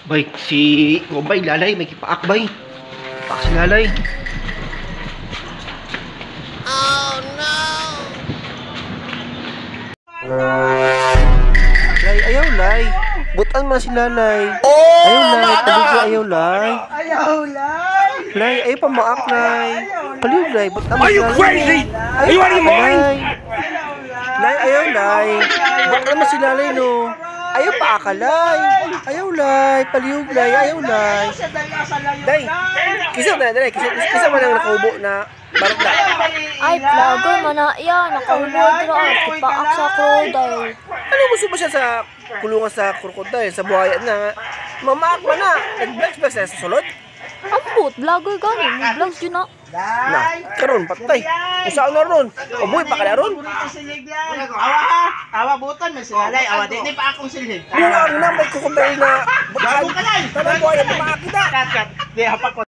Bay, si Bombay, lalay, may kipaak, bay. Kipaak si lalay. Oh, no! Lay, ayaw, lay. Butan man si lalay. Oh, ayaw, lay. Paligyo, ayaw, lay. Ayaw, lay. Lay, ayaw pa maak, lay. Paligyo, lay. Butan man Are si you lalay. crazy? Are you out of your mind? Lay, ayaw, lay. Butan man si lalay, no. Ayaw pa akalay. Ayaw, lay. Paliyog, lay. Ayaw, lay. Day, kisa mo na, kisa mo na nakaubo na barok na. Ay, vlogger, mana yan. Nakahulog rin. Kipaak sa crocodile. Ano gusto ba siya sa kulungan sa crocodile, sa buhaya na? Mamaak man na. Nag-vlogs ba siya sa sulod? Ambot, vlogger gani. May vlogs yun na. Na, karon patay. Kung saan na ron? O buhay pa ka na ron? Awa ha. Awa buton. May silalay. Awa din pa akong silid. Bulang na may crocodile na. Bago ka lang. Tanang buhaya, mamaak kita. Kat. Di hapak ko.